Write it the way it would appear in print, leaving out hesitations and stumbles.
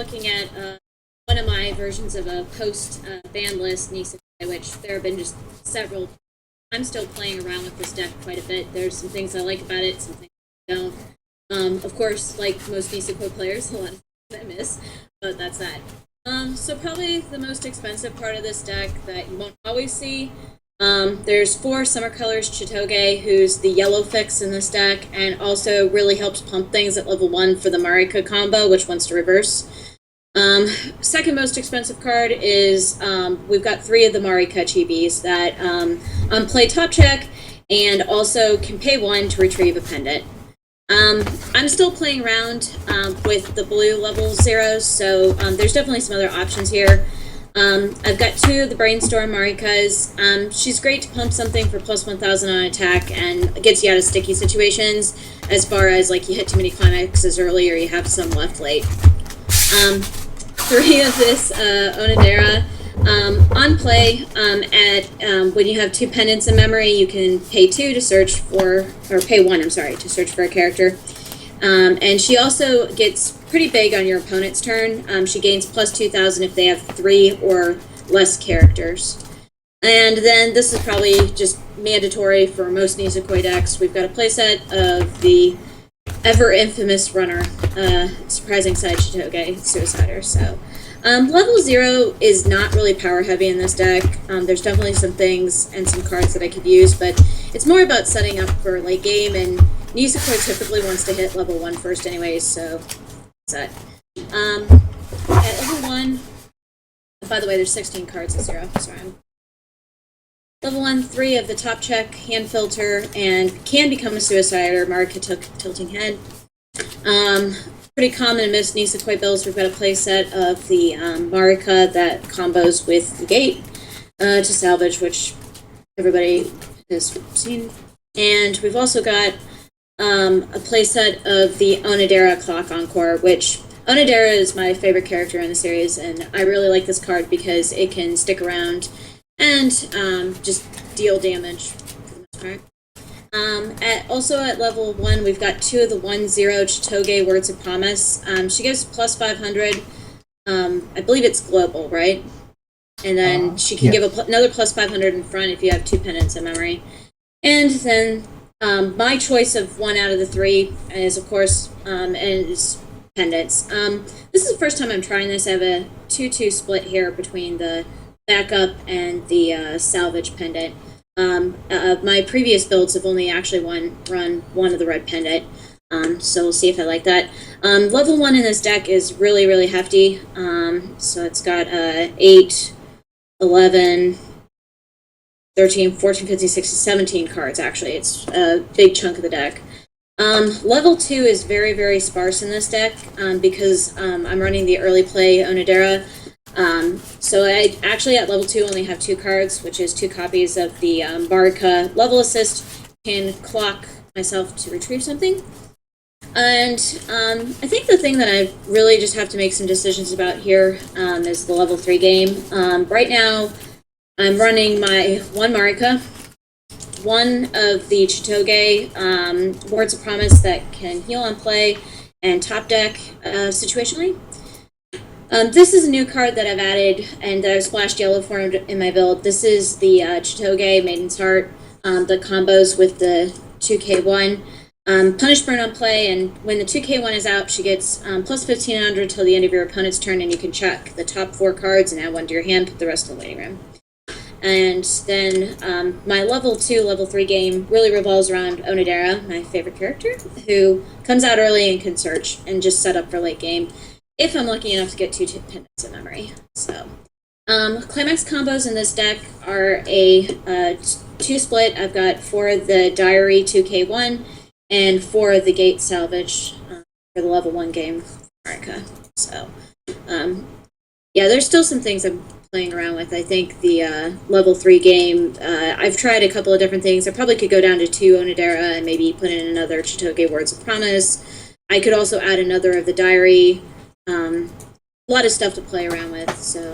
looking at one of my versions of a post-ban list Nisekoi, which there have been just several. I'm still playing around with this deck quite a bit. There's some things I like about it, some things I don't. Of course, like most Nisekoi players, a lot of things I miss, but that's that. So probably the most expensive part of this deck that you won't always see. There's 4 Summer Colors Chitoge, who's the yellow fix in this deck, and also really helps pump things at level 1 for the Marika combo, which wants to reverse. Second most expensive card is, we've got 3 of the Marika Chibis that play top check and also can pay 1 to retrieve a pendant. I'm still playing around with the blue level zeros, so there's definitely some other options here. I've got 2 of the Brainstorm Marikas. She's great to pump something for plus 1,000 on attack and gets you out of sticky situations, as far as like you hit too many climaxes early or you have some left late. 3 of this Onodera. On play, when you have 2 pendants in memory, you can pay 2 to search for, or pay 1, I'm sorry, to search for a character. And she also gets pretty big on your opponent's turn. She gains plus 2,000 if they have 3 or less characters. And then this is probably just mandatory for most Nisekoi decks. We've got a playset of the ever infamous runner, Surprising Side Chitoge Suicider. So level 0 is not really power heavy in this deck. There's definitely some things and some cards that I could use, but it's more about setting up for late game, and Nisekoi typically wants to hit level 1 first anyways, so that's that. At level 1, by the way, there's 16 cards at 0, sorry. Level 1, 3 of the top check, hand filter, and can become a Suicider, Marika Tilting Head. Pretty common in most Nisekoi builds. We've got a playset of the Marika that combos with the Gate to salvage, which everybody has seen. And we've also got a playset of the Onodera Clock Encore, which Onodera is my favorite character in the series, and I really like this card because it can stick around and just deal damage for the most part. Also at level 1, we've got 2 of the 1-0 Chitoge Words of Promise. She gives plus 500. I believe it's global, right? And then she can give another plus 500 in front if you have 2 pendants in memory. And then my choice of 1 out of the 3 is, of course, is pendants. This is the first time I'm trying this. I have a 2-2 split here between the backup and the salvage pendant. My previous builds have only actually run 1 of the red pendant, so we'll see if I like that. Level 1 in this deck is really, really hefty, so it's got 8, 11, 13, 14, 15, 16, 17 cards, actually. It's a big chunk of the deck. Level 2 is very, very sparse in this deck, because I'm running the early play Onodera. So I actually at level 2 only have 2 cards, which is 2 copies of the Marika Level Assist. Can clock myself to retrieve something. And I think the thing that I really just have to make some decisions about here is the level 3 game. Right now, I'm running my 1 Marika, 1 of the Chitoge Words of Promise that can heal on play and top deck situationally. This is a new card that I've added and that I've splashed yellow for in my build. This is the Chitoge Maiden's Heart that combos with the 2K1. Punish Burn on play, and when the 2K1 is out, she gets plus 1,500 till the end of your opponent's turn, and you can check the top 4 cards and add 1 to your hand, put the rest in the waiting room. And then my level 2, level 3 game really revolves around Onodera, my favorite character, who comes out early and can search and just set up for late game, if I'm lucky enough to get 2 pendants in memory. So, climax combos in this deck are a 2 split. I've got 4 of the Diary 2K1 and 4 of the Gate Salvage for the level 1 game Marika. So, yeah, there's still some things I'm playing around with. I think the level 3 game, I've tried a couple of different things. I probably could go down to 2 Onodera and maybe put in another Chitoge Words of Promise. I could also add another of the Diary. A lot of stuff to play around with, so